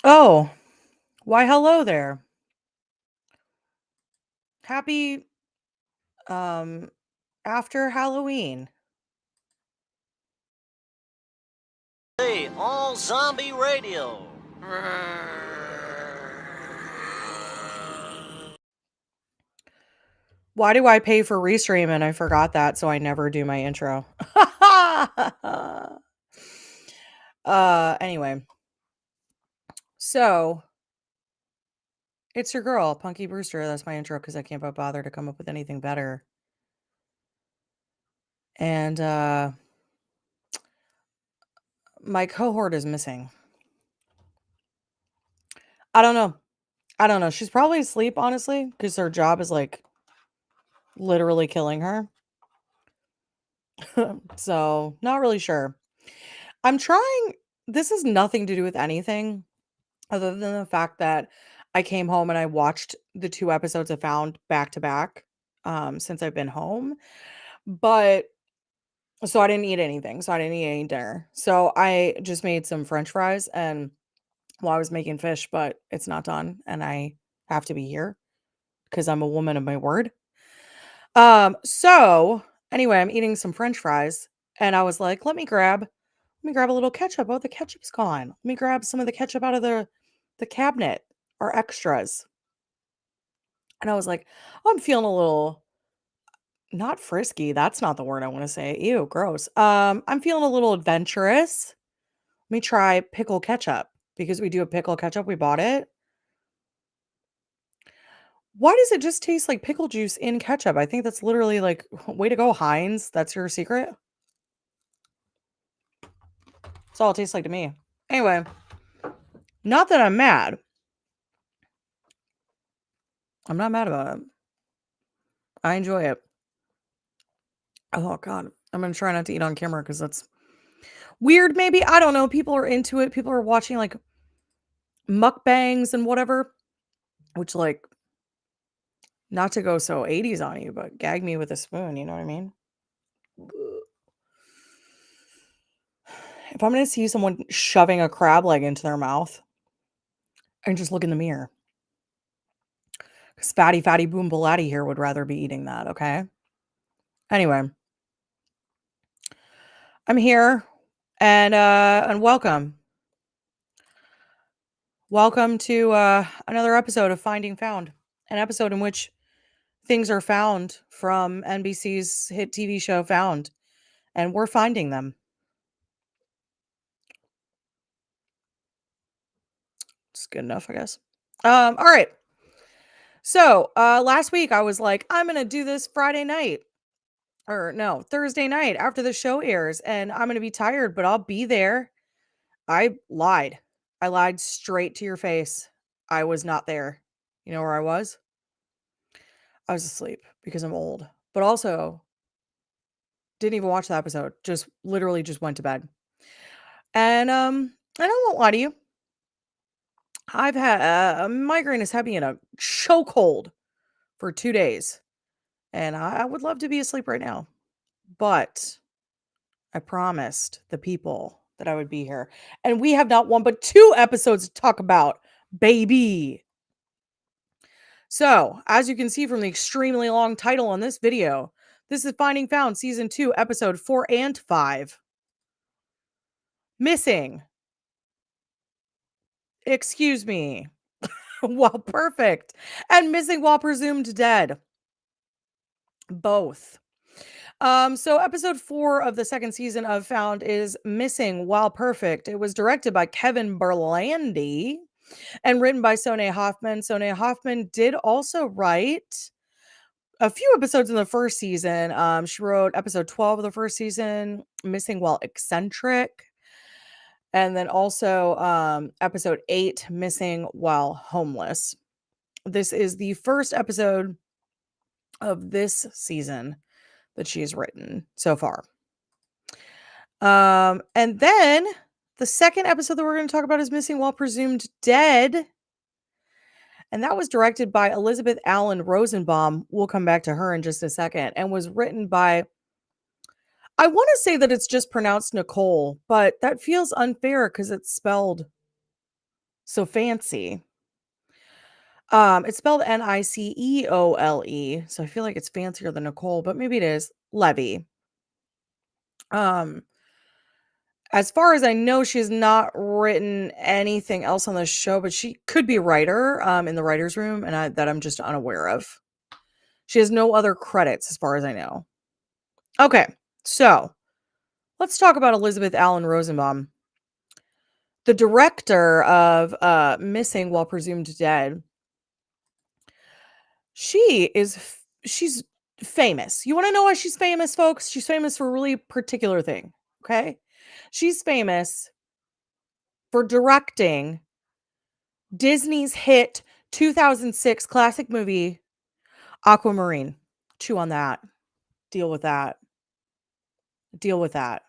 Oh, why hello there. Happy um after Halloween. Hey, all zombie radio. Why do I pay for restream and I forgot that so I never do my intro. Anyway. So, it's your girl, Punky Brewster. That's my intro cuz I can't be bothered to come up with anything better. And my cohort is missing. I don't know. I don't know. She's probably asleep honestly cuz her job is like literally killing her. So, not really sure. I'm trying this has nothing to do with anything other than the fact that I came home and I watched the 2 episodes I found back to back, since I've been home, but so I didn't eat anything, so I didn't eat any dinner. So I just made some french fries and well, I was making fish, but it's not done and I have to be here because 'cause I'm a woman of my word. So anyway, I'm eating some french fries and I was like, let me grab a little ketchup. Oh, the ketchup's gone. Let me grab some of the ketchup out of the cabinet or extras. And I was like, oh, I'm feeling a little not frisky. That's not the word I want to say. Ew, gross. I'm feeling a little adventurous. Let me try pickle ketchup because we do a pickle ketchup. We bought it. Why does it just taste like pickle juice in ketchup? I think that's literally like way to go, Heinz. That's your secret. That's all it tastes like to me. Anyway, not that I'm mad. I'm not mad about it. I enjoy it. Oh god. I'm gonna try not to eat on camera because that's weird, maybe. I don't know. People are into it. People are watching like mukbangs and whatever, which like not to go so 80s on you, but gag me with a spoon, you know what I mean? If I'm gonna see someone shoving a crab leg into their mouth and just look in the mirror. Because fatty boom balatti here would rather be eating that, okay? Anyway, I'm here and welcome. Welcome to another episode of Finding Found, an episode in which things are found from NBC's hit TV show Found, and we're finding them. It's good enough, I guess. All right. So last week I was like, I'm gonna do this Friday night. Or no, Thursday night after the show airs, and I'm gonna be tired, but I'll be there. I lied. I lied straight to your face. I was not there. You know where I was? I was asleep because I'm old, but also didn't even watch the episode. Just literally just went to bed. And I won't lie to you. I've had a migraine has had me in a chokehold for 2 days, and I would love to be asleep right now, but I promised the people that I would be here, and we have not one but 2 episodes to talk about, baby. So, as you can see from the extremely long title on this video, this is Finding Found Season 2, Episode 4 and 5. Missing. Excuse me. Well, perfect. And missing while presumed dead. Both. So episode 4 of the second season of Found is Missing While Perfect. It was directed by Kevin Berlandy and written by Sonia Hoffman. Sonia Hoffman did also write a few episodes in the first season. She wrote episode 12 of the first season, Missing While Eccentric, and then also episode 8, Missing While Homeless. This is the first episode of this season that she has written so far. And then the second episode that we're going to talk about is Missing While Presumed Dead. And that was directed by Elizabeth Allen Rosenbaum. We'll come back to her in just a second. And was written by, I want to say that it's just pronounced Nicole, but that feels unfair because it's spelled So fancy. It's spelled Niceole, so I feel like it's fancier than Nicole, but maybe it is. Levy. Um, as far as I know, she has not written anything else on the show, but she could be a writer, in the writer's room, and that I'm just unaware of. She has no other credits as far as I know. Okay, so let's talk about Elizabeth Allen Rosenbaum, the director of Missing While Presumed Dead. She's famous. You wanna know why she's famous, folks? She's famous for a really particular thing, okay? She's famous for directing Disney's hit 2006 classic movie, Aquamarine. Chew on that. Deal with that. Deal with that,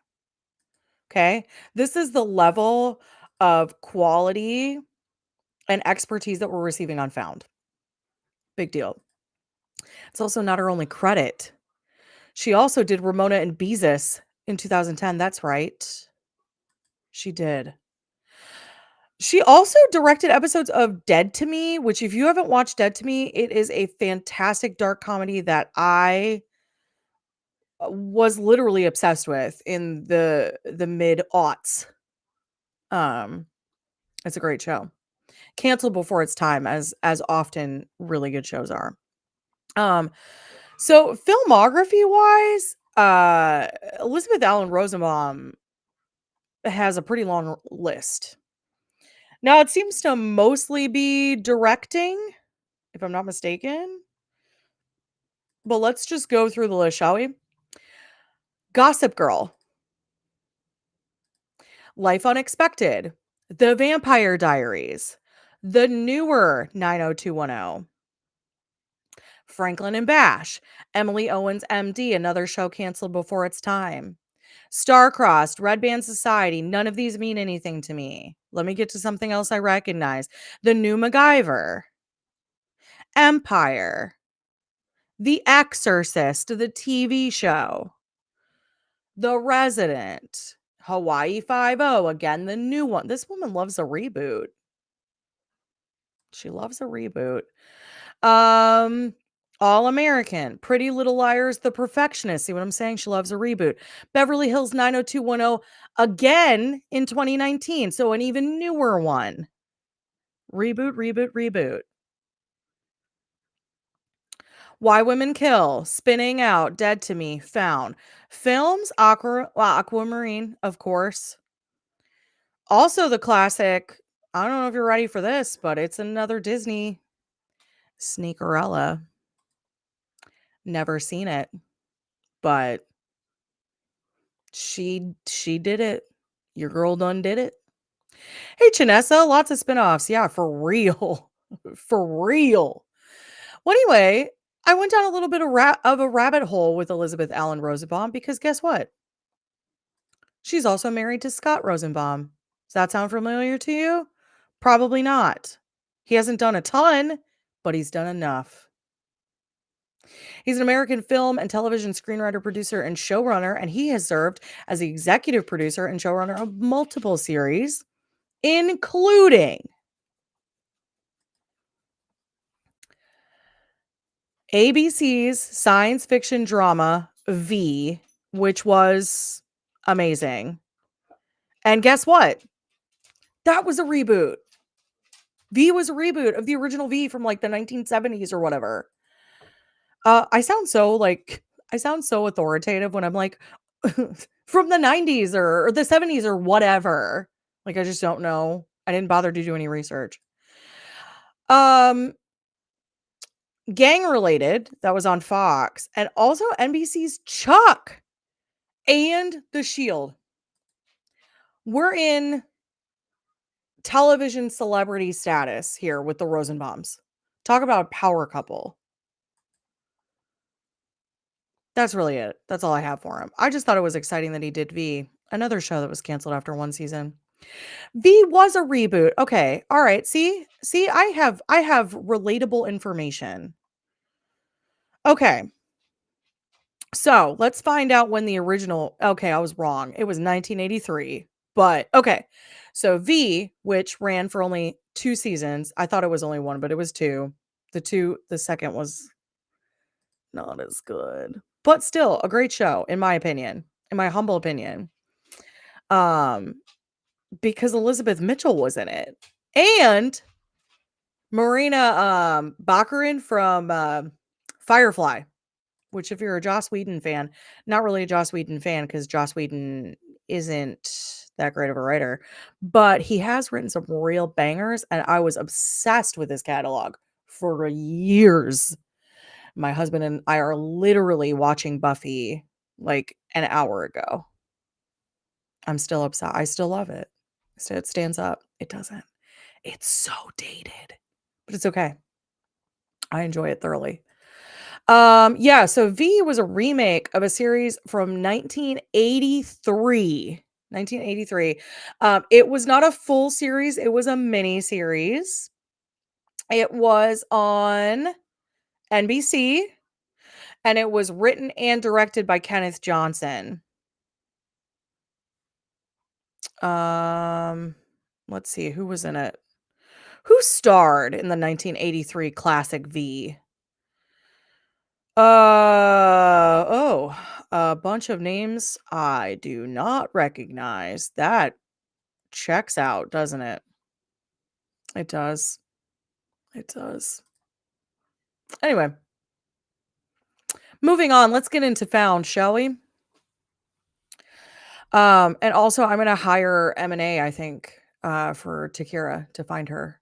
okay? This is the level of quality and expertise that we're receiving on Found. Big deal. It's also not her only credit. She also did Ramona and Beezus in 2010. That's right. She did. She also directed episodes of Dead to Me, which if you haven't watched Dead to Me, it is a fantastic dark comedy that I was literally obsessed with in the mid aughts. Um, it's a great show. Canceled before its time, as often really good shows are. Um, so filmography wise, Elizabeth Allen Rosenbaum has a pretty long list. Now it seems to mostly be directing, if I'm not mistaken. But let's just go through the list, shall we? Gossip Girl, Life Unexpected, The Vampire Diaries, the newer 90210, Franklin and Bash, Emily Owens MD, another show canceled before its time, Star-Crossed, Red Band Society. None of these mean anything to me. Let me get to something else I recognize. The New MacGyver, Empire, The Exorcist, the TV show, The Resident, Hawaii Five-O, again, the new one. This woman loves a reboot. She loves a reboot. Um, All American, Pretty Little Liars, The Perfectionist. See what I'm saying? She loves a reboot. Beverly Hills 90210, again in 2019. So an even newer one. Reboot, reboot, reboot. Why Women Kill, Spinning Out, Dead to Me, Found. Films, Aquamarine, of course. Also the classic, I don't know if you're ready for this, but it's another Disney, Sneakerella. Never seen it, but she did it. Your girl done did it. Hey, Chanessa, lots of spinoffs. Yeah, for real. For real. Well, anyway, I went down a little bit of a rabbit hole with Elizabeth Allen Rosenbaum because guess what? She's also married to Scott Rosenbaum. Does that sound familiar to you? Probably not. He hasn't done a ton, but he's done enough. He's an American film and television screenwriter, producer, and showrunner, and he has served as the executive producer and showrunner of multiple series, including ABC's science fiction drama V, which was amazing. And guess what? That was a reboot. V was a reboot of the original V from like the 1970s or whatever. I sound so authoritative when I'm like from the 90s or the 70s or whatever. Like I just don't know. I didn't bother to do any research. Um Gang Related, that was on Fox, and also NBC's Chuck and The Shield. We're in television celebrity status here with the Rosenbaums. Talk about a power couple. That's really it. That's all I have for him. I just thought it was exciting that he did V, another show that was canceled after one season. V was a reboot. Okay. All right. See, I have relatable information. Okay. So let's find out when the original. Okay, I was wrong. It was 1983. But okay. So V, which ran for only 2 seasons. I thought it was only 1, but it was 2. The second was not as good. But still a great show in my opinion, in my humble opinion. Um, because Elizabeth Mitchell was in it. And Marina Baccarin from Firefly, which if you're a Joss Whedon fan, not really a Joss Whedon fan because Joss Whedon isn't that great of a writer, but he has written some real bangers, and I was obsessed with his catalog for years. My husband and I are literally watching Buffy like an hour ago. I'm still upset. I still love it. So it stands up. It doesn't. It's so dated, but it's okay. I enjoy it thoroughly. Yeah, so V was a remake of a series from 1983. 1983. It was not a full series, it was a mini series. It was on NBC and it was written and directed by Kenneth Johnson. Um, let's see who was in it. Who starred in the 1983 classic V? A bunch of names I do not recognize. That checks out, doesn't it? It does. It does. Anyway, moving on, let's get into Found, shall we? And also I'm gonna hire M&A, I think, for Takeerah to find her.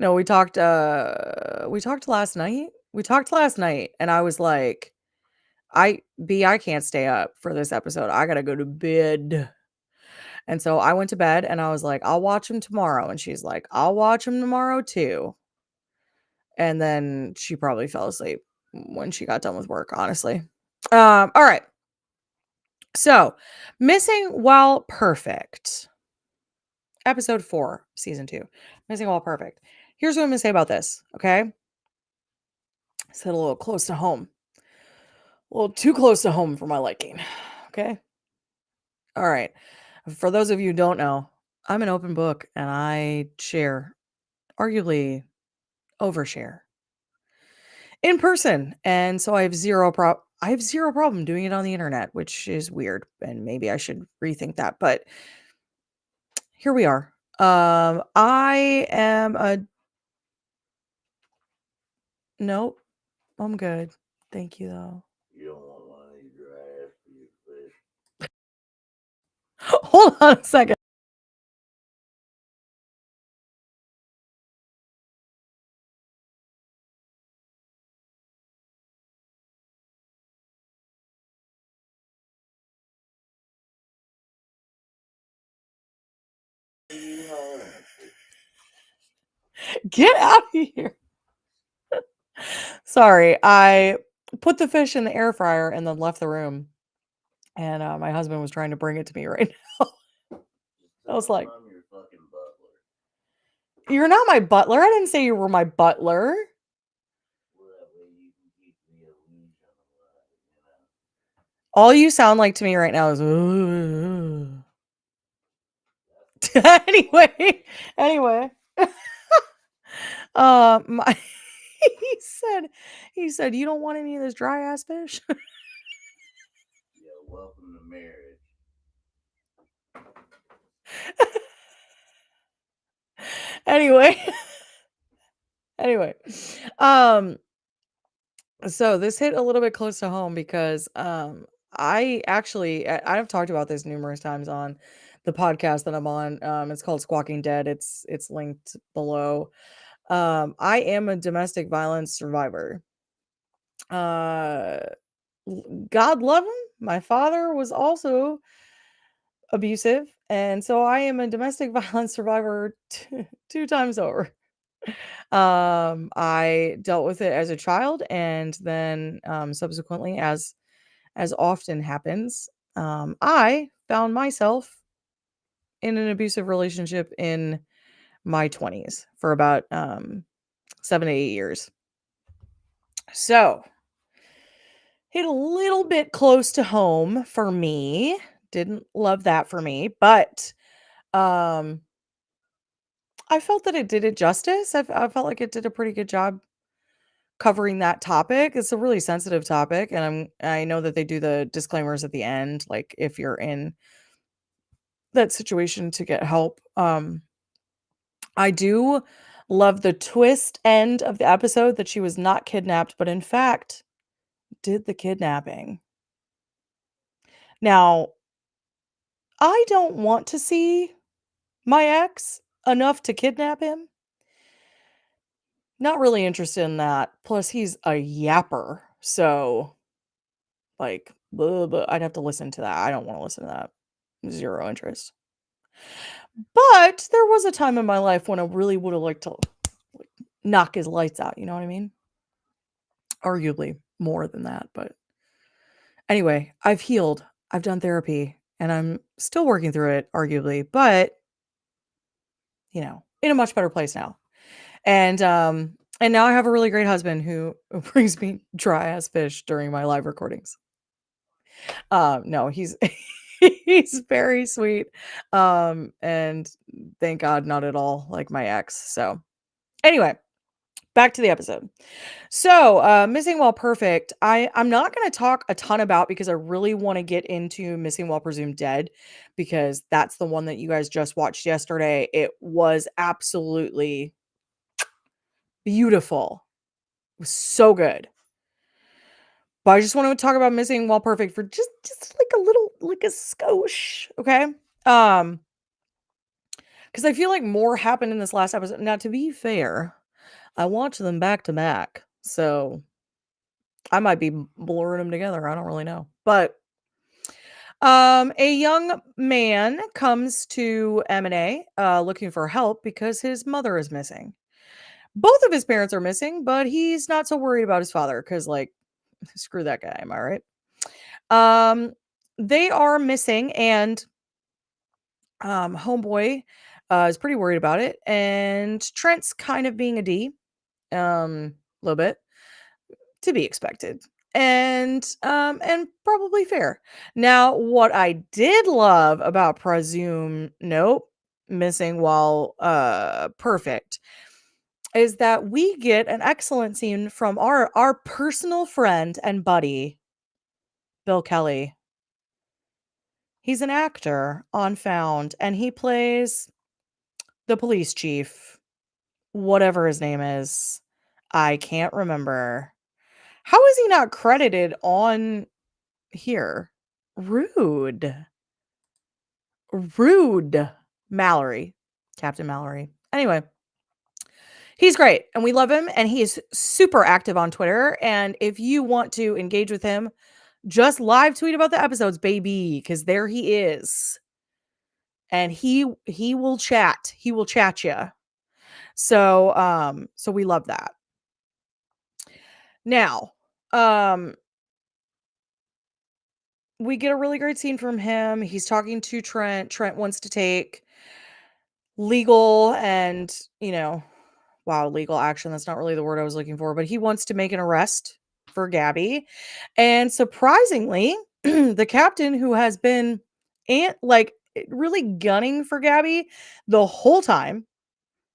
No, we talked last night. We talked last night, and I was like, I can't stay up for this episode. I gotta go to bed. And so I went to bed and I was like, I'll watch him tomorrow. And she's like, I'll watch him tomorrow too. And then she probably fell asleep when she got done with work, honestly. All right. So, Missing While Perfect. Episode 4, season 2. Missing While Perfect. Here's what I'm gonna say about this, okay? It's a little close to home. A little too close to home for my liking. Okay. All right. For those of you who don't know, I'm an open book and I share, arguably overshare in person. And so I have zero problem doing it on the internet, which is weird and maybe I should rethink that, but here we are. I am a nope. I'm good. Thank you though. You don't want one of these dry ass for you fish. Hold on a second. Get out of here. Sorry, I put the fish in the air fryer and then left the room. And my husband was trying to bring it to me right now. I was like, I'm your fucking butler. you're not my butler. I didn't say you were my butler. Well, that way you can keep the illusion alive, you know. All you sound like to me right now is anyway. Anyway. My he said, you don't want any of this dry ass fish? Yeah, welcome to marriage. Anyway. Anyway. So this hit a little bit close to home because I've talked about this numerous times on the podcast that I'm on. It's called Squawking Dead. It's linked below. I am a domestic violence survivor. Uh God love him. My father was also abusive, and so I am a domestic violence survivor two times over. I dealt with it as a child, and then subsequently, as often happens, I found myself in an abusive relationship in my 20s for about 7 to 8 years. So hit a little bit close to home for me. Didn't love that for me, but um I felt that it did it justice. I felt like it did a pretty good job covering that topic. It's a really sensitive topic, and I know that they do the disclaimers at the end, like if you're in that situation to get help. I do love the twist end of the episode that she was not kidnapped, but in fact did the kidnapping. Now, I don't want to see my ex enough to kidnap him. Not really interested in that. Plus, he's a yapper. So, like, I'd have to listen to that. I don't want to listen to that. Zero interest. But there was a time in my life when I really would have liked to like, knock his lights out. You know what I mean? Arguably more than that. But anyway, I've healed. I've done therapy and I'm still working through it, arguably. But, in a much better place now. And now I have a really great husband who brings me dry ass fish during my live recordings. No, he's he's very sweet. And thank God not at all like my ex. So anyway, back to the episode. So Missing While Perfect, I'm not gonna talk a ton about because I really want to get into Missing While Presumed Dead because that's the one that you guys just watched yesterday. It was absolutely beautiful. It was so good. But I just want to talk about Missing While Perfect for just like a little like a skosh, okay? Because I feel like more happened in this last episode. Now, to be fair, I watched them back to back, so I might be blurring them together. I don't really know. But a young man comes to M&A looking for help because his mother is missing. Both of his parents are missing, but he's not so worried about his father because, like, screw that guy. Am I right? Um, they are missing, and homeboy is pretty worried about it, and Trent's kind of being a D, a little bit to be expected, and probably fair. Now, what I did love about Presume Nope Missing While Perfect is that we get an excellent scene from our personal friend and buddy Bill Kelly. He's an actor on Found, and he plays the police chief, whatever his name is. I can't remember. How is he not credited on here? Rude. Rude. Mallory. Captain Mallory. Anyway, he's great and we love him and he is super active on Twitter. And if you want to engage with him, just live tweet about the episodes, baby, because there he is. And he will chat. He will chat you. So we love that. Now, we get a really great scene from him. He's talking to Trent. Trent wants to take legal and, wow, legal action. That's not really the word I was looking for, but he wants to make an arrest for Gabi. And surprisingly, the captain who has been really gunning for Gabi the whole time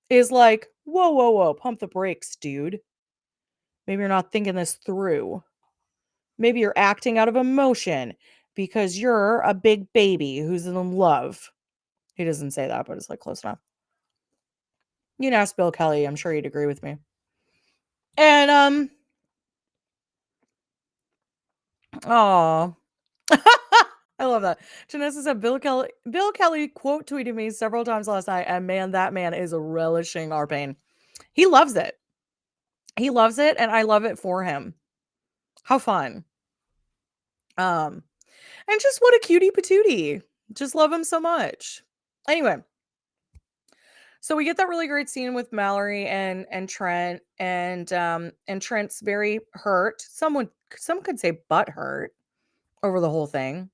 is like, whoa, whoa, whoa, pump the brakes, dude. Maybe you're not thinking this through. Maybe you're acting out of emotion because you're a big baby who's in love. He doesn't say that, but it's like close enough. You can ask Bill Kelly. I'm sure he'd agree with me. And oh, I love that. Janessa said Bill Kelly quote tweeted me several times last night, and man, that man is relishing our pain. He loves it. He loves it, and I love it for him. How fun. And just what a cutie patootie. Just love him so much. Anyway, so we get that really great scene with Mallory and Trent, and Trent's very hurt. Some could say butt hurt over the whole thing.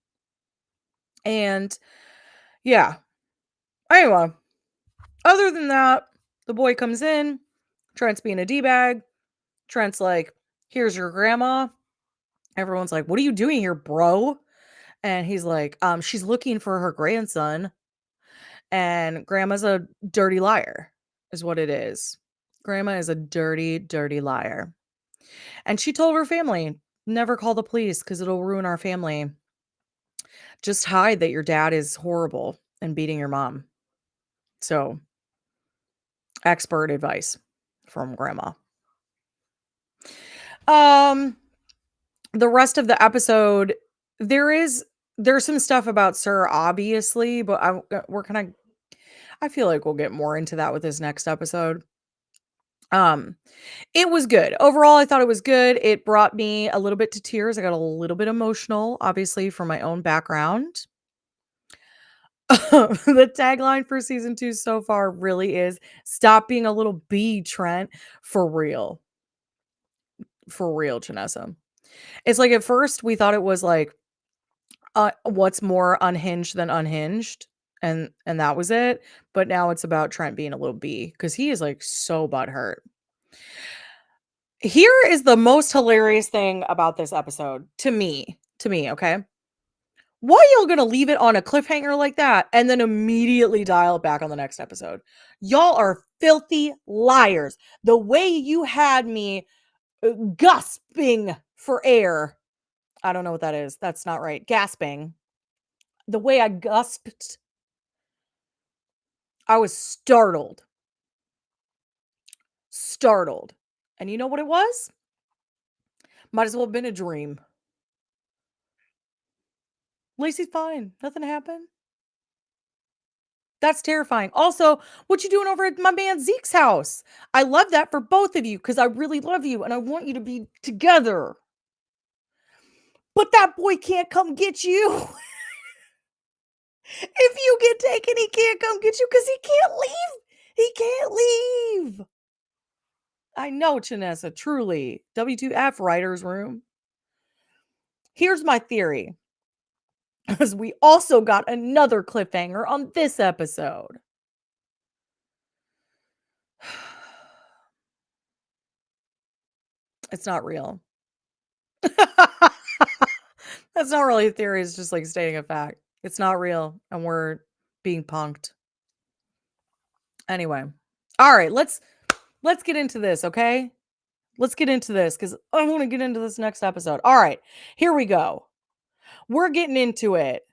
And yeah. Anyway, other than that, the boy comes in. Trent's being a D-bag. Trent's like, here's your grandma. Everyone's like, "What are you doing here, bro?" And he's like, she's looking for her grandson, and grandma's a dirty liar, is what it is. Grandma is a dirty, dirty liar. And she told her family, never call the police because it'll ruin our family. Just hide that your dad is horrible and beating your mom. So, expert advice from grandma. Um, the rest of the episode, there is there's some stuff about Sir, obviously, but we're kind of I feel like we'll get more into that with this next episode. Um, it was good. Overall, I thought it was good. It brought me a little bit to tears. I got a little bit emotional, obviously, from my own background. The tagline for season 2 so far really is stop being a little bee, Trent. For real. For real, Janessa. It's like at first we thought it was like what's more unhinged than unhinged, and that was it. But now it's about Trent being a little bee because he is like so butthurt. Here is the most hilarious thing about this episode to me. To me, okay? Why y'all gonna leave it on a cliffhanger like that and then immediately dial it back on the next episode? Y'all are filthy liars. The way you had me gasping for air. I don't know what that is. That's not right. Gasping. The way I gasped, I was startled. Startled. And you know what it was? Might as well have been a dream. Lacey's fine. Nothing happened. That's terrifying. Also, what you doing over at my man Zeke's house? I love that for both of you because I really love you and I want you to be together. But that boy can't come get you. If you get taken, he can't come get you because he can't leave. He can't leave. I know, Chanessa, truly. W2F writer's room. Here's my theory. Because we also got another cliffhanger on this episode. It's not real. That's not really a theory, it's just like stating a fact. It's not real, and we're being punked. Anyway. All right, let's get into this, okay? Let's get into this because I want to get into this next episode. All right, here we go. We're getting into it.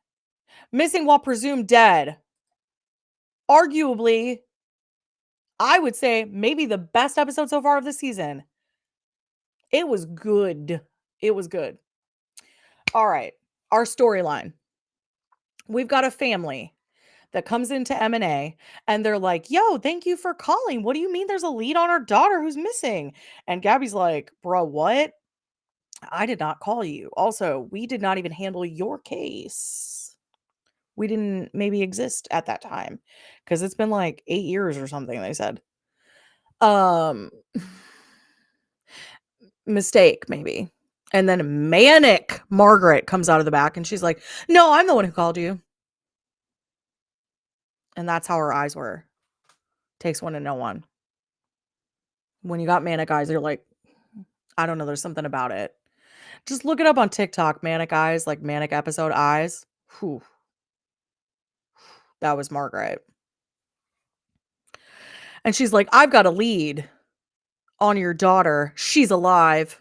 Missing while presumed dead. Arguably, I would say maybe the best episode so far of the season. It was good. It was good. All right, our storyline. We've got a family that comes into M&A and they're like, "Yo, thank you for calling. What do you mean there's a lead on our daughter who's missing?" And Gabby's like, "Bro, what? I did not call you. Also, we did not even handle your case. We didn't maybe exist at that time because it's been like 8 years or something," they said. Um Mistake maybe. And then manic Margaret comes out of the back and she's like, "No, I'm the one who called you." And that's how her eyes were. Takes one to know one. When you got manic eyes, you're like, I don't know, there's something about it. Just look it up on TikTok, manic eyes, like manic episode eyes. Whew. That was Margaret. And she's like, "I've got a lead on your daughter. She's alive."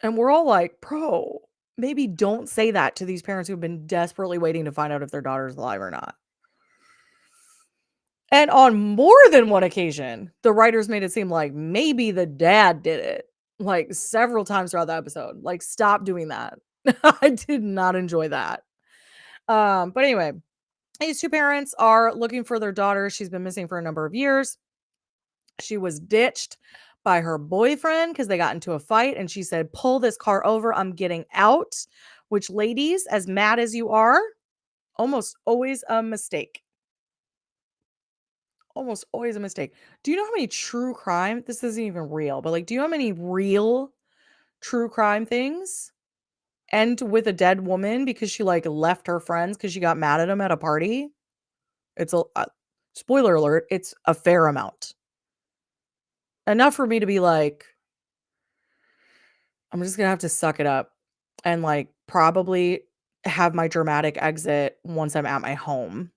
And we're all like, bro, maybe don't say that to these parents who've been desperately waiting to find out if their daughter's alive or not. And on more than one occasion, the writers made it seem like maybe the dad did it, like several times throughout the episode. Like, stop doing that. I did not enjoy that. But anyway, these two parents are looking for their daughter. She's been missing for a number of years. She was ditched by her boyfriend because they got into a fight and she said, "Pull this car over. I'm getting out." Which, ladies, as mad as you are, almost always a mistake. Almost always a mistake. Do you know how many true crime? This isn't even real, but like, do you know how many real true crime things end with a dead woman because she like left her friends because she got mad at them at a party? It's a spoiler alert, it's a fair amount. Enough for me to be like, I'm just gonna have to suck it up and, like, probably have my dramatic exit once I'm at my home.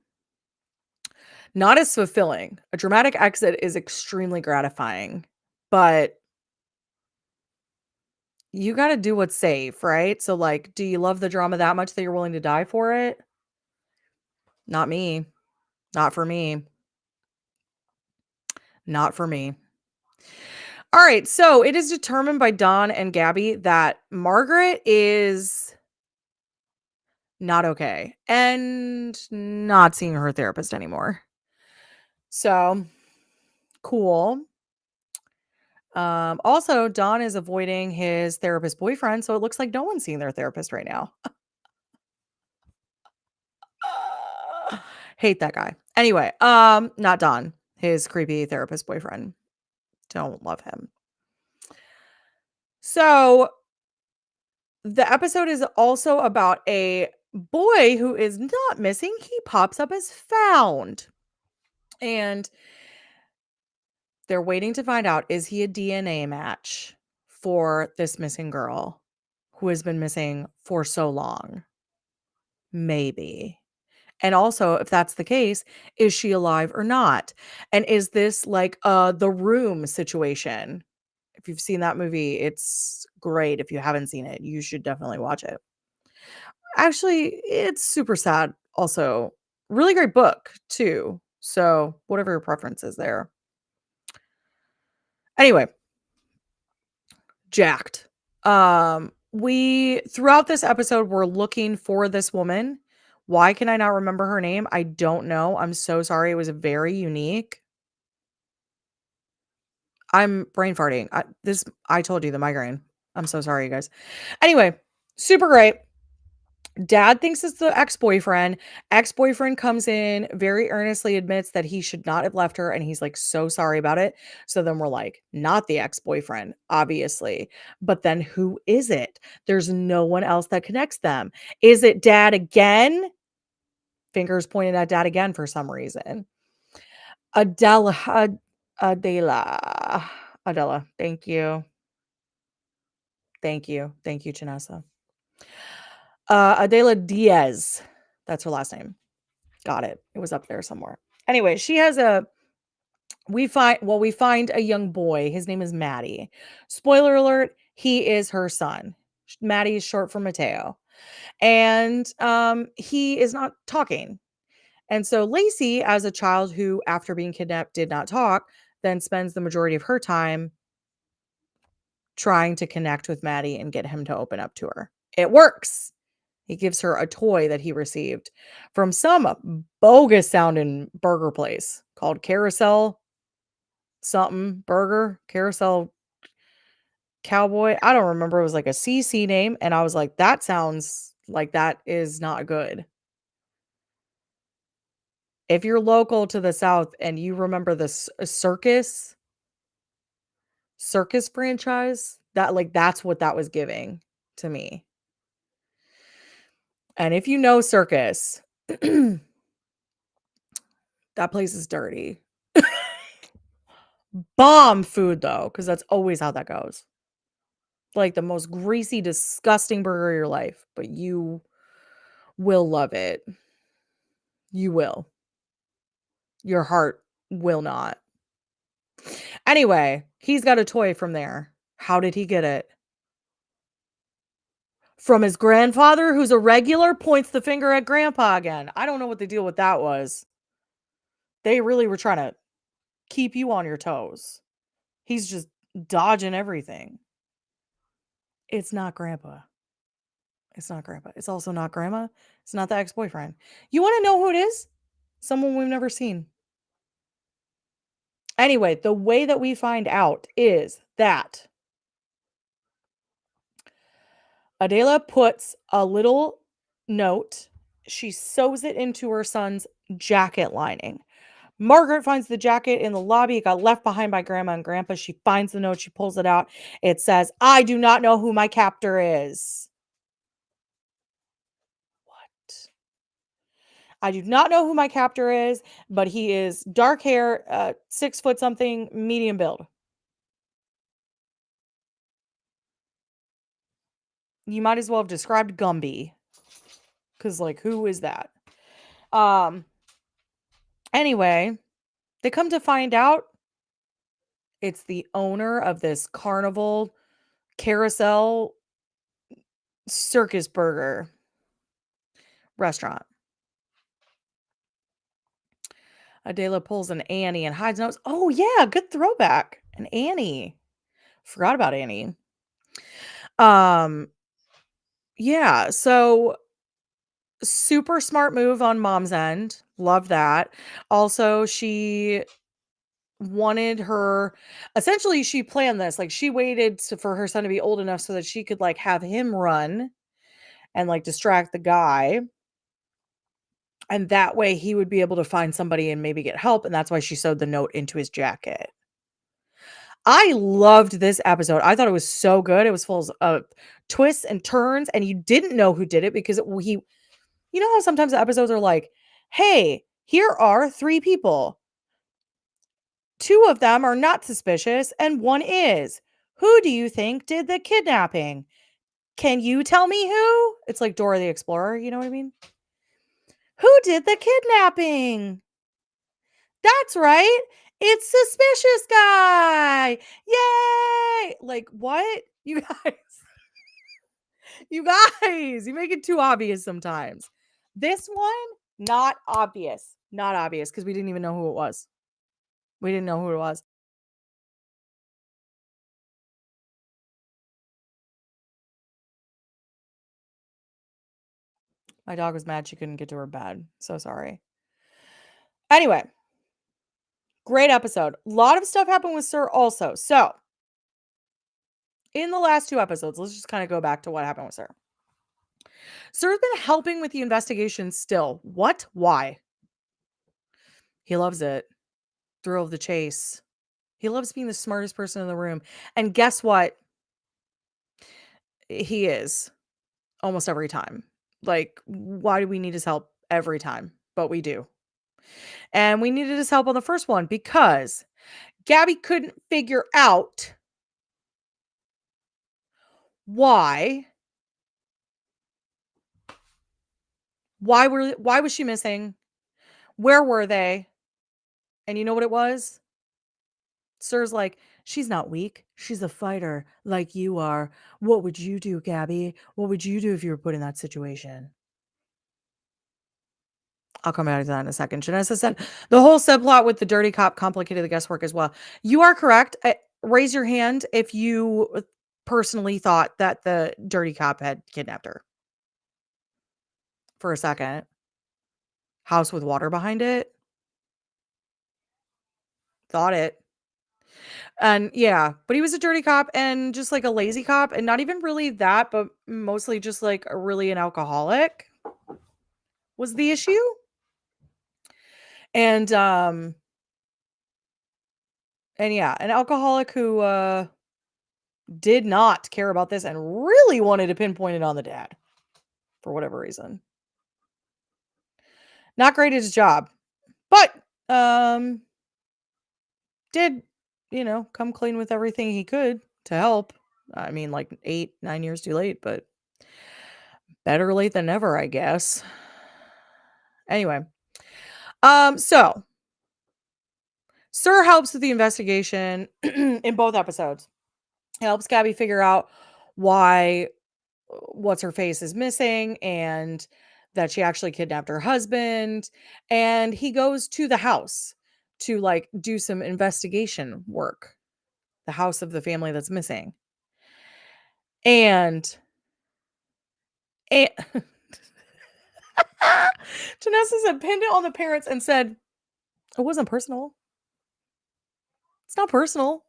Not as fulfilling. A dramatic exit is extremely gratifying, but you gotta do what's safe, right? So, like, do you love the drama that much that you're willing to die for it? Not me. Not for me. Not for me. All right, so it is determined by Don and Gabby that Margaret is not okay and not seeing her therapist anymore. So, cool. Also, Don is avoiding his therapist boyfriend, so it looks like no one's seeing their therapist right now. Hate that guy. Anyway, not Don, his creepy therapist boyfriend. Don't love him. So, the episode is also about a boy who is not missing. He pops up as found. And they're waiting to find out, is he a DNA match for this missing girl who has been missing for so long? Maybe. And also, if that's the case, is she alive or not? And is this like The Room situation? If you've seen that movie, it's great. If you haven't seen it, you should definitely watch it. Actually, it's super sad also. Really great book too. So, whatever your preference is there. Anyway, jacked. We throughout this episode we're looking for this woman. Why can I not remember her name? I don't know. I'm so sorry. It was very unique. I'm brain farting. I told you the migraine. I'm so sorry, you guys. Anyway, super great. Dad thinks it's the ex-boyfriend. Ex-boyfriend comes in, very earnestly admits that he should not have left her, and he's like so sorry about it. So then we're like, not the ex-boyfriend, obviously. But then who is it? There's no one else that connects them. Is it dad again? Fingers pointed at dad again for some reason. Adela, Adela, Adela. Thank you. Thank you. Thank you, Janessa. Adela Diaz. That's her last name. Got it. It was up there somewhere. Anyway, she has a we find a young boy. His name is Maddie. Spoiler alert, he is her son. Maddie is short for Mateo. And he is not talking. And so Lacey, as a child who after being kidnapped did not talk, then spends the majority of her time trying to connect with Maddie and get him to open up to her. It works. He gives her a toy that he received from some bogus sounding burger place called Carousel something burger, Carousel Cowboy. I don't remember. It was like a CC name. And I was like, that sounds like that is not good. If you're local to the South and you remember this circus franchise, that's what that was giving to me. And if you know circus, that place is dirty. Bomb food though, because that's always how that goes. Like the most greasy, disgusting burger of your life, but you will love it. You will. Your heart will not. Anyway, he's got a toy from there. How did he get it? From his grandfather, who's a regular, points the finger at grandpa again. I don't know what the deal with that was. They really were trying to keep you on your toes. He's just dodging everything. It's not grandpa. It's not grandpa. It's also not grandma. It's not the ex boyfriend. You want to know who it is? Someone we've never seen. Anyway, the way that we find out is that Adela puts a little note. She sews it into her son's jacket lining. Margaret finds the jacket in the lobby. It got left behind by grandma and grandpa. She finds the note. She pulls it out. It says, I do not know who my captor is. What? I do not know who my captor is, but he is dark hair, 6 foot something, medium build. You might as well have described Gumby. Because, like, who is that? Um, anyway, they come to find out it's the owner of this carnival carousel circus burger restaurant. Adela pulls an Annie and hides notes. Oh, yeah, good throwback. An Annie. Forgot about Annie. Um, yeah, so super smart move on mom's end. Love that. Also, she wanted her essentially she planned this. Like she waited for her son to be old enough so that she could like have him run and like distract the guy. And that way he would be able to find somebody and maybe get help. And that's why she sewed the note into his jacket. I loved this episode. I thought it was so good. It was full of twists and turns, and you didn't know who did it because you know how sometimes the episodes are like, hey, here are 3 people. 2 of them are not suspicious, and 1 is. Who do you think did the kidnapping? Can you tell me who? It's like Dora the Explorer, you know what I mean? Who did the kidnapping? That's right. It's suspicious guy. Yay! Like what? You guys, you make it too obvious sometimes. This one, not obvious. Not obvious because we didn't even know who it was. We didn't know who it was. My dog was mad she couldn't get to her bed. So sorry. Anyway, great episode. A lot of stuff happened with Sir also. So, in the last 2 episodes, let's just kind of go back to what happened with Sir. Sir's been helping with the investigation still. What? Why? He loves it. Thrill of the chase. He loves being the smartest person in the room. And guess what? He is almost every time. Like, why do we need his help every time? But we do. And we needed his help on the first one because Gabby couldn't figure out why why was she missing? Where were they? And you know what it was? Sir's like, she's not weak. She's a fighter like you are. What would you do, Gabby? What would you do if you were put in that situation? I'll come back to that in a second. Janessa said the whole subplot with the dirty cop complicated the guesswork as well. You are correct. Raise your hand if you personally thought that the dirty cop had kidnapped her for a second. House with water behind it. Thought it. And yeah, but he was a dirty cop and just like a lazy cop and not even really that, but mostly just like a really an alcoholic was the issue. And and yeah, an alcoholic who did not care about this and really wanted to pinpoint it on the dad for whatever reason. Not great at his job, but did, come clean with everything he could to help. I mean, like 8, 9 years too late, but better late than never, I guess. Anyway, so Sir helps with the investigation in both episodes. He helps Gabby figure out why what's her face is missing and that she actually kidnapped her husband. And he goes to the house to like do some investigation work, the house of the family that's missing. And, and Janessa said, pinned it on the parents and said, it wasn't personal. It's not personal.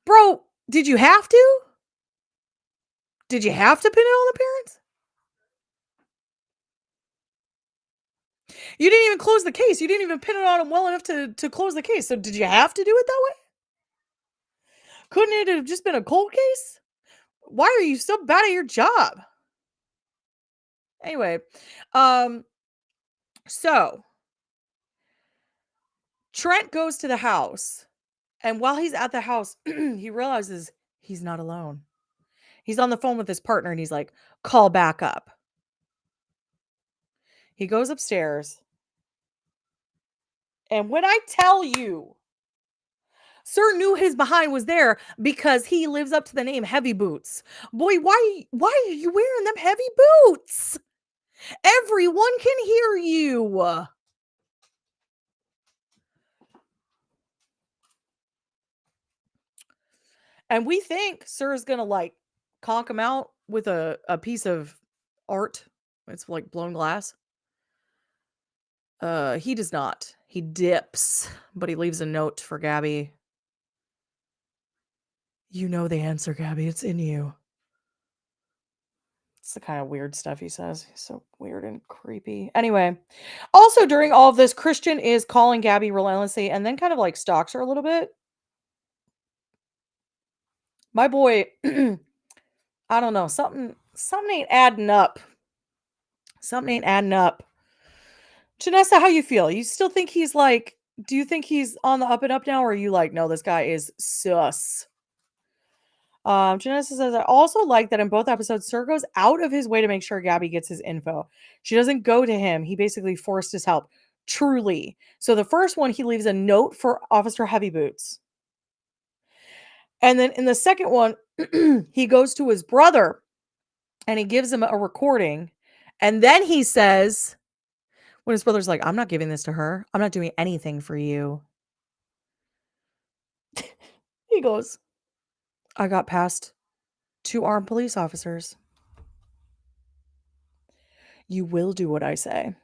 Bro, did you have to? Did you have to pin it on the parents? You didn't even close the case. You didn't even pin it on them well enough to close the case. So did you have to do it that way? Couldn't it have just been a cold case? Why are you so bad at your job? Anyway, um, so Trent goes to the house, and while he's at the house, he realizes he's not alone. He's on the phone with his partner and he's like, call back up. He goes upstairs. And when I tell you, Sir knew his behind was there because he lives up to the name Heavy Boots. Boy, why are you wearing them heavy boots? Everyone can hear you. And we think Sir's gonna like conk him out with a piece of art. It's like blown glass. He does not. He dips, but he leaves a note for Gabi. You know the answer, Gabi. It's in you. It's the kind of weird stuff he says. He's so weird and creepy. Anyway, also during all of this, Christian is calling Gabi relentlessly and then kind of like stalks her a little bit. My boy, I don't know, something ain't adding up. Something ain't adding up. Janessa, how you feel? You still think he's like, do you think he's on the up and up now, or are you like, no, this guy is sus? Janessa says, I also like that in both episodes, Sir goes out of his way to make sure Gabi gets his info. She doesn't go to him. He basically forced his help. Truly. So the first one, he leaves a note for Officer Heavy Boots. And then in the second one, he goes to his brother and he gives him a recording. And then he says, when his brother's like, I'm not giving this to her. I'm not doing anything for you. He goes, I got past 2 armed police officers. You will do what I say.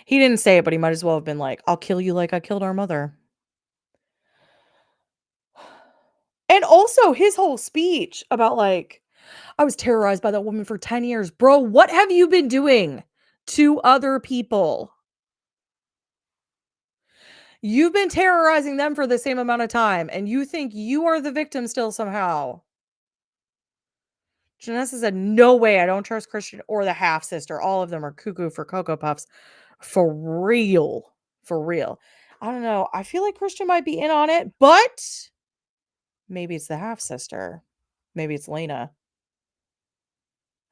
He didn't say it, but he might as well have been like, I'll kill you like I killed our mother. And also his whole speech about like, I was terrorized by that woman for 10 years. Bro, what have you been doing to other people? You've been terrorizing them for the same amount of time, and you think you are the victim still somehow. Janessa said, no way, I don't trust Christian or the half-sister. All of them are cuckoo for Cocoa Puffs. For real. For real. I don't know. I feel like Christian might be in on it, but maybe it's the half-sister. Maybe it's Lena.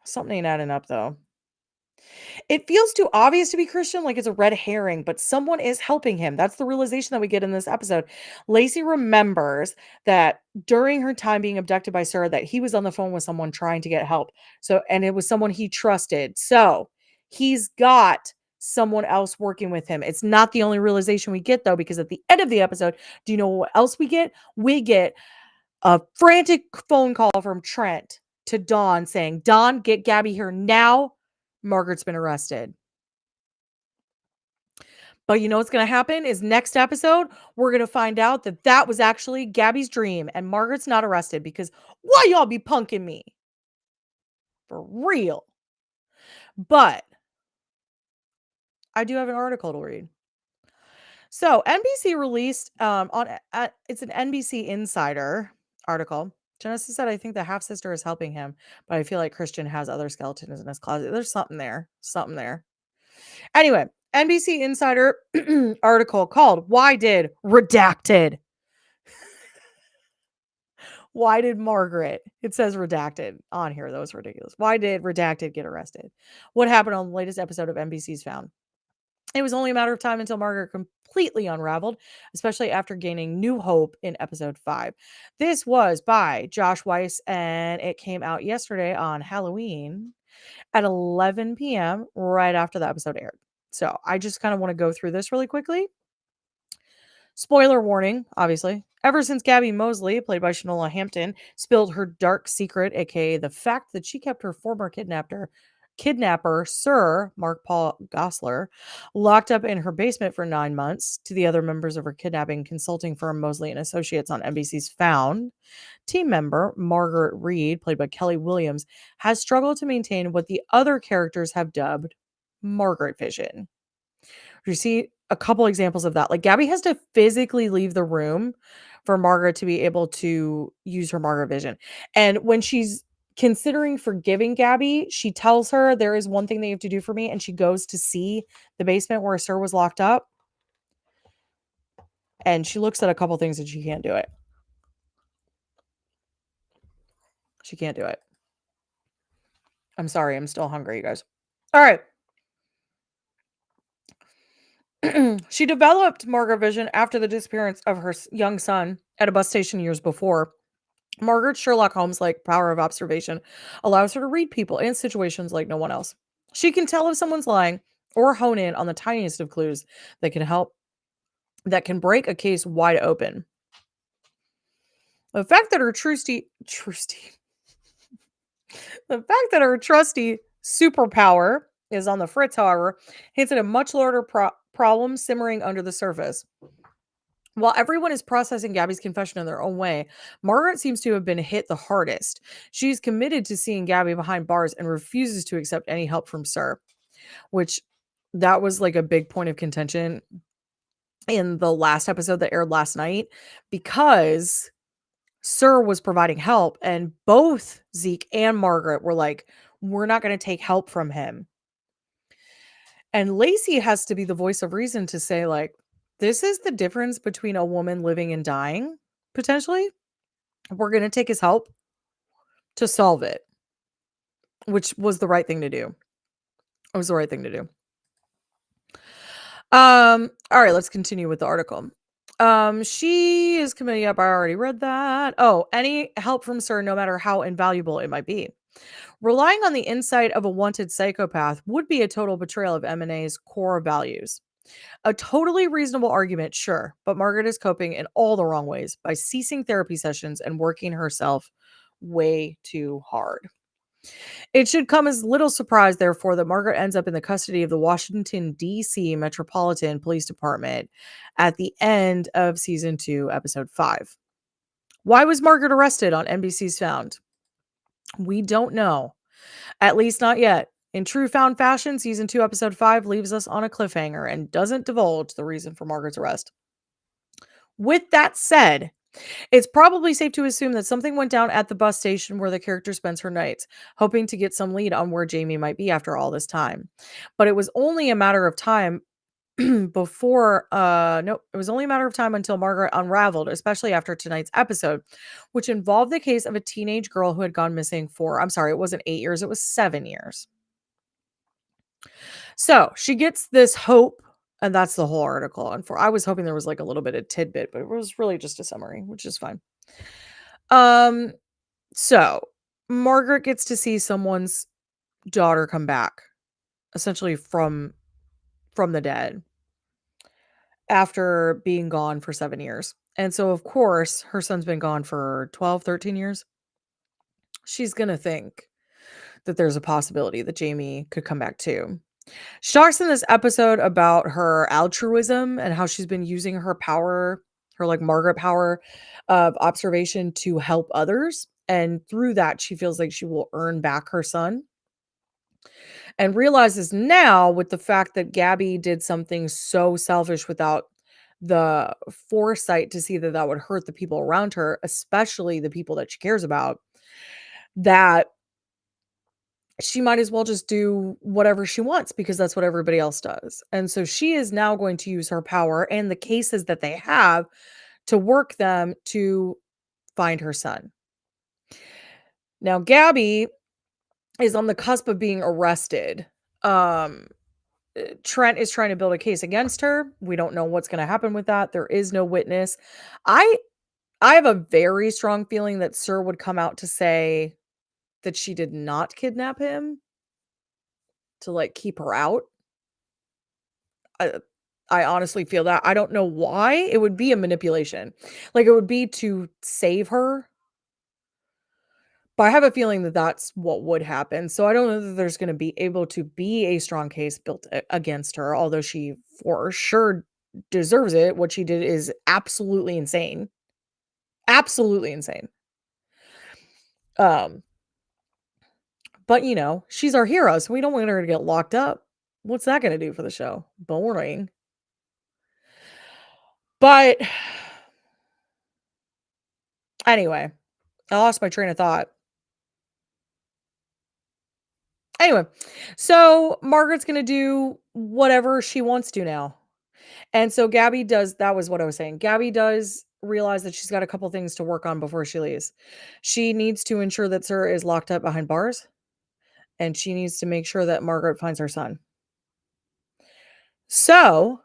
Something ain't adding up, though. It feels too obvious to be Christian, like it's a red herring, but someone is helping him. That's the realization that we get in this episode. Lacey remembers that during her time being abducted by Sir, that he was on the phone with someone trying to get help. So, and it was someone he trusted. So he's got someone else working with him. It's not the only realization we get though, because at the end of the episode, do you know what else we get? We get a frantic phone call from Trent to Dawn saying, Dawn, get Gabi here now. Margaret's been arrested. But you know what's going to happen is next episode, we're going to find out that that was actually Gabi's dream and Margaret's not arrested because why y'all be punking me? For real. But I do have an article to read. So NBC released it's an NBC Insider article. Genesis said, I think the half sister is helping him, but I feel like Christian has other skeletons in his closet. There's something there. Something there. Anyway, NBC Insider article called Why Did Redacted? Why did Margaret, it says redacted on here. That was ridiculous. Why did Redacted get arrested? What happened on the latest episode of NBC's Found? It was only a matter of time until Margaret completely unraveled, especially after gaining new hope in episode 5. This was by Josh Weiss, and it came out yesterday on Halloween at 11 p.m., right after the episode aired. So I just kind of want to go through this really quickly. Spoiler warning, obviously. Ever since Gabi Mosely, played by Shanola Hampton, spilled her dark secret, aka the fact that she kept her former kidnapper, Sir Mark Paul Gosselaar, locked up in her basement for 9 months, to the other members of her kidnapping consulting firm Mosely and Associates on NBC's Found, team member Margaret Reed, played by Kelly Williams, has struggled to maintain what the other characters have dubbed Margaret Vision. You see a couple examples of that. Like Gabi has to physically leave the room for Margaret to be able to use her Margaret vision. And when she's considering forgiving Gabi, she tells her there is one thing that you have to do for me. And she goes to see the basement where Sir was locked up. And she looks at a couple things and she can't do it. She can't do it. I'm sorry. I'm still hungry, you guys. All right. She developed Margaret Vision after the disappearance of her young son at a bus station years before. Margaret's Sherlock Holmes like power of observation allows her to read people and situations like no one else. She can tell if someone's lying or hone in on the tiniest of clues that can help that can break a case wide open. The fact that her the fact that her trusty superpower is on the fritz, however, hints at a much larger problem simmering under the surface. While everyone is processing Gabby's confession in their own way, Margaret seems to have been hit the hardest. She's committed to seeing Gabby behind bars and refuses to accept any help from Sir, which that was like a big point of contention in the last episode that aired last night because Sir was providing help and both Zeke and Margaret were like, we're not going to take help from him. And Lacey has to be the voice of reason to say, like, this is the difference between a woman living and dying, potentially. We're going to take his help to solve it, which was the right thing to do. It was the right thing to do. All right, let's continue with the article. She is committing up. I already read that. Oh, any help from Sir, no matter how invaluable it might be. Relying on the insight of a wanted psychopath would be a total betrayal of M&A's core values. A totally reasonable argument, sure, but Margaret is coping in all the wrong ways by ceasing therapy sessions and working herself way too hard. It should come as little surprise, therefore, that Margaret ends up in the custody of the Washington, D.C. Metropolitan Police Department at the end of season 2, episode 5. Why was Margaret arrested on NBC's Found? We don't know. At least not yet. In true Found fashion, season 2, episode 5 leaves us on a cliffhanger and doesn't divulge the reason for Margaret's arrest. With that said, it's probably safe to assume that something went down at the bus station where the character spends her nights, hoping to get some lead on where Jamie might be after all this time. But it was only a matter of time before no, it was only a matter of time until Margaret unraveled, especially after tonight's episode, which involved the case of a teenage girl who had gone missing for, I'm sorry, it wasn't 8 years, it was 7 years. So she gets this hope, and that's the whole article. And I was hoping there was like a little bit of tidbit, but it was really just a summary, which is fine. Um, so Margaret gets to see someone's daughter come back, essentially from the dead after being gone for 7 years. And so of course, her son's been gone for 12, 13 years. She's going to think that there's a possibility that Jamie could come back too. She talks in this episode about her altruism and how she's been using her power, her like Margaret power of observation to help others. And through that, she feels like she will earn back her son. And realizes now with the fact that Gabby did something so selfish without the foresight to see that that would hurt the people around her, especially the people that she cares about, that she might as well just do whatever she wants because that's what everybody else does. And so she is now going to use her power and the cases that they have to work them to find her son. Now, Gabby is on the cusp of being arrested. Trent is trying to build a case against her. We don't know what's going to happen with that. There is no witness. I I have a very strong feeling that Sir would come out to say that she did not kidnap him to like keep her out. I I honestly feel that. I don't know why. It would be a manipulation. Like it would be to save her. But I have a feeling that that's what would happen. So I don't know that there's going to be able to be a strong case built against her, although she for sure deserves it. What she did is absolutely insane. Absolutely insane. Um, but you know, she's our hero, so we don't want her to get locked up. What's that going to do for the show? Boring. But anyway, I lost my train of thought. Anyway, so Margaret's going to do whatever she wants to now. And so Gabby does, that was what I was saying. Gabby does realize that she's got a couple things to work on before she leaves. She needs to ensure that Sir is locked up behind bars, and she needs to make sure that Margaret finds her son. So,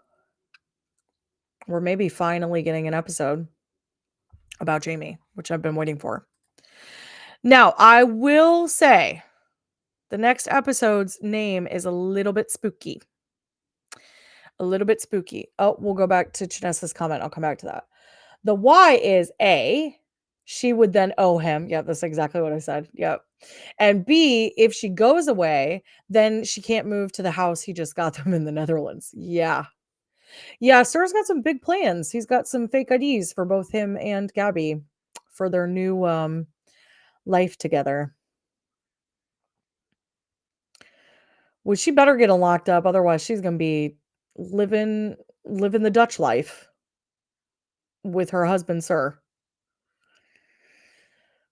we're maybe finally getting an episode about Jamie, which I've been waiting for. Now, I will say the next episode's name is a little bit spooky. A little bit spooky. Oh, we'll go back to Chanessa's comment. I'll come back to that. The why is A, she would then owe him. Yep, that's exactly what I said. Yep. And B, if she goes away, then she can't move to the house he just got them in the Netherlands. Yeah. Yeah, Sir's got some big plans. He's got some fake IDs for both him and Gabby for their new life together. Well, she better get locked up, otherwise she's gonna be living living the Dutch life with her husband, Sir.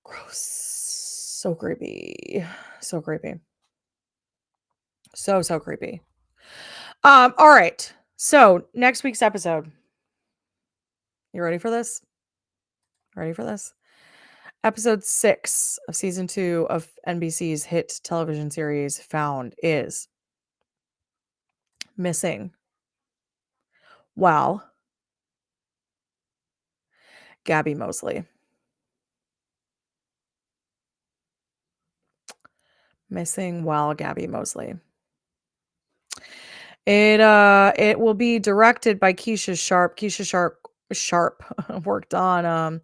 Gross. So creepy. So creepy. So creepy. All right. So next week's episode. You ready for this? Ready for this? Episode 6 of season 2 of NBC's hit television series Found is missing. Wow. Gabi Mosely. Missing while Gabi Mosely. It will be directed by Keisha Sharp. Sharp worked on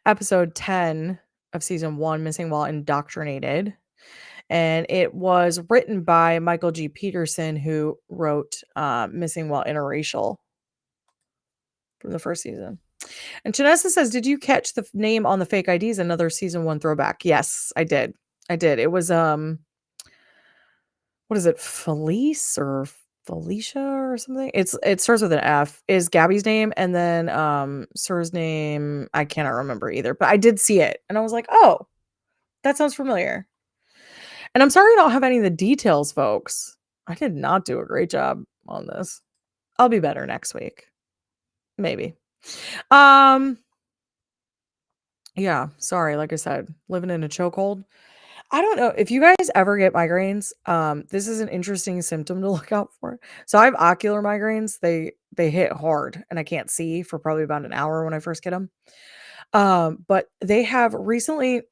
episode 10 of season 1, Missing While Indoctrinated. And it was written by Michael G. Peterson, who wrote Missing While Interracial from the first season. And Janessa says, did you catch the name on the fake IDs? Another season 1 throwback. Yes, I did. It was what is it? Felice or Felicia or something? It starts with an F, is Gabby's name, and then Sir's name, I cannot remember either. But I did see it and I was like, oh, that sounds familiar. And I'm sorry I don't have any of the details, folks. I did not do a great job on this. I'll be better next week. Maybe. Yeah, sorry, like I said, living in a chokehold. I don't know if you guys ever get migraines. This is an interesting symptom to look out for. So I have ocular migraines. They hit hard and I can't see for probably about an hour when I first get them. But they have recently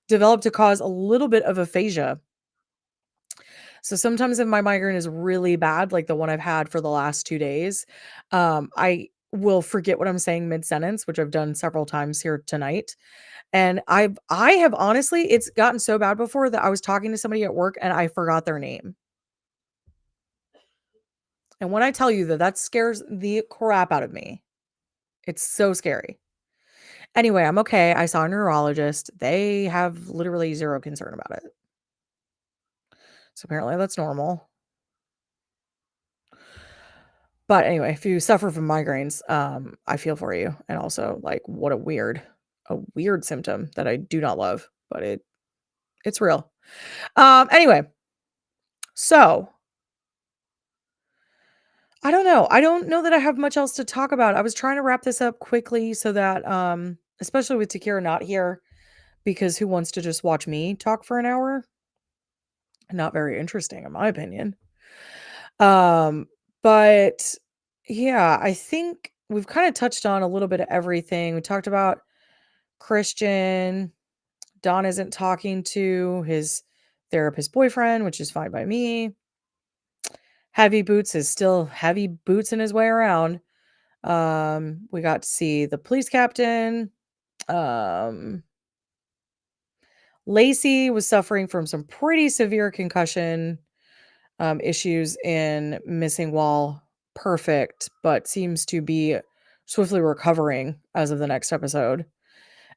developed to cause a little bit of aphasia. So sometimes if my migraine is really bad, like the one I've had for the last 2 days, I will forget what I'm saying mid-sentence, which I've done several times here tonight. And I have honestly, it's gotten so bad before that I was talking to somebody at work and I forgot their name. And when I tell you that that scares the crap out of me, it's so scary. Anyway, I'm okay. I saw a neurologist. They have literally zero concern about it. So apparently that's normal. But anyway, if you suffer from migraines, I feel for you. And also, like, what a weird symptom that I do not love, but it's real. Anyway, so I don't know. I don't know that I have much else to talk about. I was trying to wrap this up quickly so that, especially with Takeerah not here, because who wants to just watch me talk for an hour? Not very interesting, in my opinion. But yeah, I think we've kind of touched on a little bit of everything. We talked about Christian. Don isn't talking to his therapist boyfriend, which is fine by me. Heavy Boots is still heavy boots in his way around. We got to see the police captain. Lacey was suffering from some pretty severe concussion issues in Missing While Perfect, but seems to be swiftly recovering as of the next episode.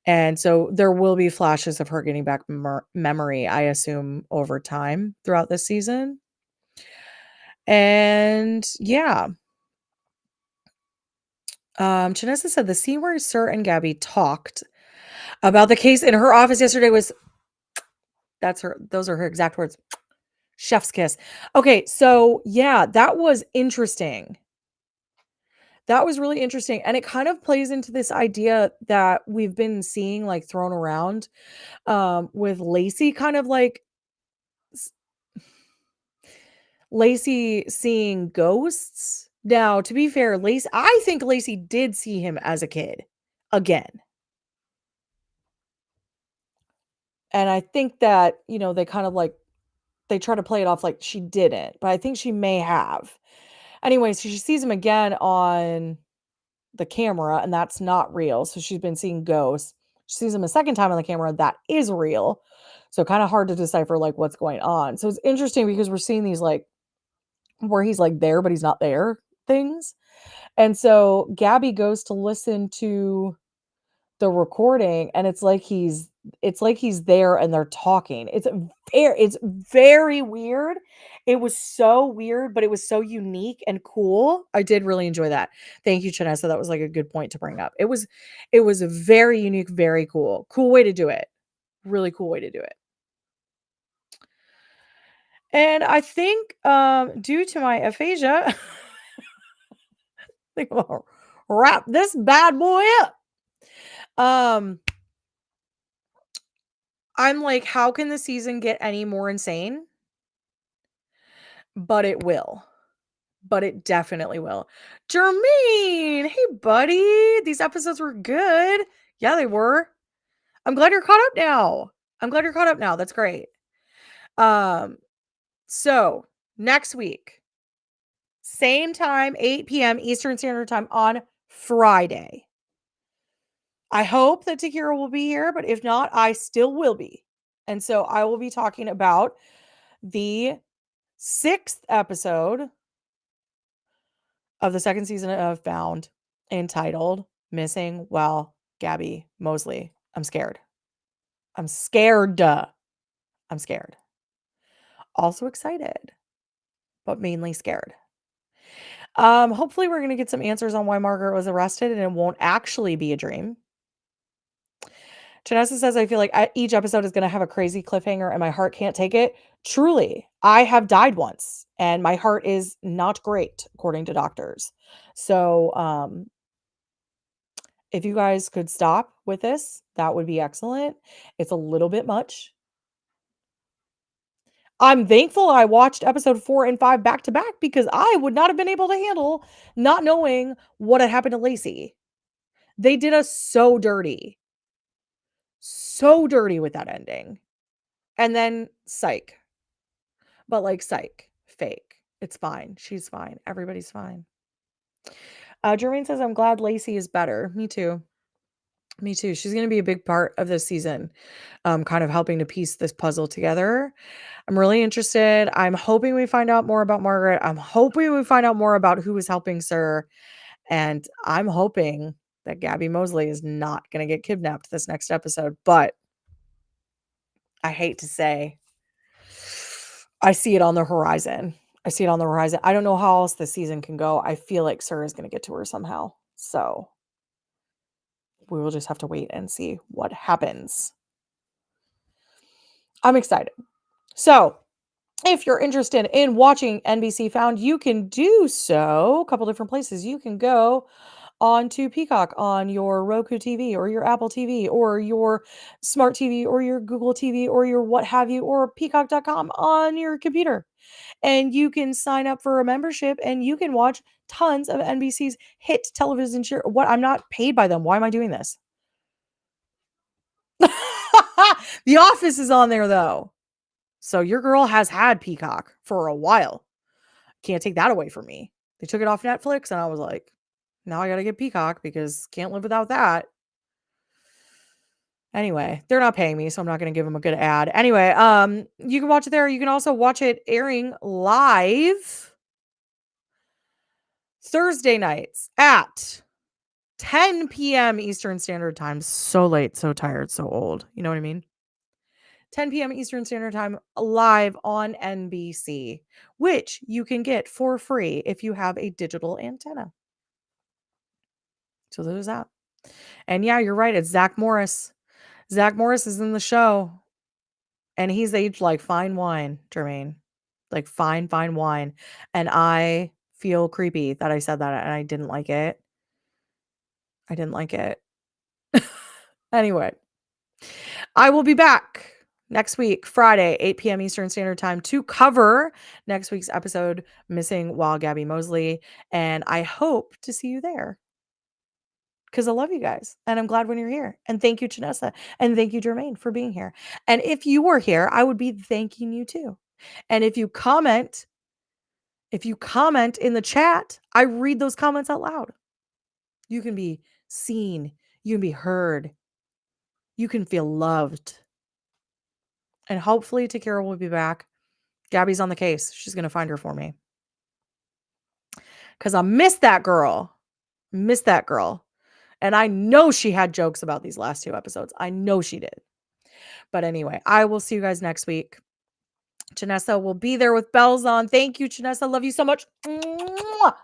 And so there will be flashes of her getting back memory, I assume, over time throughout this season. And yeah. Janessa said the scene where Sir and Gabby talked about the case in her office yesterday was those are her exact words. Chef's kiss. Okay, so yeah, that was interesting. That was really interesting, and it kind of plays into this idea that we've been seeing, like, thrown around, with Lacey kind of, like, s Lacey seeing ghosts. Now, to be fair, Lacey I think Lacey did see him as a kid, again, and I think that, they kind of, like they try to play it off like she didn't, but I think she may have. Anyway, so she sees him again on the camera, and that's not real, so she's been seeing ghosts. She sees him a second time on the camera, that is real. So kinda hard to decipher, like, what's going on. So it's interesting because we're seeing these, like, where he's, like, there, but he's not there things. And so Gabby goes to listen to the recording, and it's like he's there and they're talking. It's very weird. It was so weird, but it was so unique and cool. I did really enjoy that. Thank you, Chanessa. That was, like, a good point to bring up. It was a very unique, very cool. Cool way to do it. Really cool way to do it. And I think, due to my aphasia, I think I'll wrap this bad boy up. Um, I'm like, how can the season get any more insane? But it will. But it definitely will. Jermaine, hey buddy. These episodes were good. Yeah, they were. I'm glad you're caught up now. I'm glad you're caught up now. That's great. Um, so next week, same time, 8 p.m. Eastern Standard Time on Friday. I hope that Takeerah will be here, but if not, I still will be. And so I will be talking about the 6th episode of the 2nd season of Bound, entitled Missing Well, Gabi Mosely. I'm scared. I'm scared. I'm scared. Also excited, but mainly scared. Hopefully we're gonna get some answers on why Margaret was arrested and it won't actually be a dream. Janessa says, I feel like each episode is going to have a crazy cliffhanger and my heart can't take it. Truly, I have died once and my heart is not great, according to doctors. So, if you guys could stop with this, that would be excellent. It's a little bit much. I'm thankful I watched episode 4 and 5 back to back because I would not have been able to handle not knowing what had happened to Lacey. They did us so dirty with that ending. And then psych. But, like, psych, fake. It's fine. She's fine. Everybody's fine. Jermaine says, I'm glad Lacey is better. Me too. Me too. She's going to be a big part of this season, kind of helping to piece this puzzle together. I'm really interested. I'm hoping we find out more about Margaret. I'm hoping we find out more about who is helping Sir. And I'm hoping that Gabi Mosely is not going to get kidnapped this next episode. But I hate to say, I see it on the horizon. I see it on the horizon. I don't know how else the season can go. I feel like Sir is going to get to her somehow. So we will just have to wait and see what happens. I'm excited. So if you're interested in watching NBC Found, you can do so a couple different places. You can go onto Peacock on your Roku TV or your Apple TV or your smart TV or your Google TV or your what have you, or peacock.com on your computer. And you can sign up for a membership and you can watch tons of NBC's hit television show. What? I'm not paid by them. Why am I doing this? The Office is on there though. So your girl has had Peacock for a while. Can't take that away from me. They took it off Netflix and I was like, now I got to get Peacock because can't live without that. Anyway, they're not paying me, so I'm not going to give them a good ad. Anyway, you can watch it there. You can also watch it airing live Thursday nights at 10 p.m. Eastern Standard Time. So late, so tired, so old. You know what I mean? 10 p.m. Eastern Standard Time live on NBC, which you can get for free if you have a digital antenna. So there's that. And yeah, you're right. It's Zach Morris. Zach Morris is in the show. And he's aged like fine wine, Jermaine. Like fine, fine wine. And I feel creepy that I said that and I didn't like it. I didn't like it. Anyway, I will be back next week, Friday, 8 p.m. Eastern Standard Time, to cover next week's episode, Missing While Gabi Mosely. And I hope to see you there because I love you guys and I'm glad when you're here. And thank you, Janessa. And thank you, Jermaine, for being here. And if you were here, I would be thanking you too. And if you comment in the chat, I read those comments out loud. You can be seen, you can be heard, you can feel loved. And hopefully Takeerah will be back. Gabi's on the case. She's going to find her for me. Because I miss that girl. Miss that girl. And I know she had jokes about these last 2 episodes. I know she did. But anyway, I will see you guys next week. Janessa will be there with bells on. Thank you, Janessa. Love you so much. Mwah!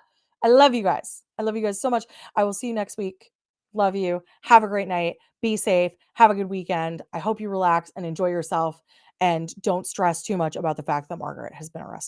I love you guys. I love you guys so much. I will see you next week. Love you. Have a great night. Be safe. Have a good weekend. I hope you relax and enjoy yourself. And don't stress too much about the fact that Margaret has been arrested.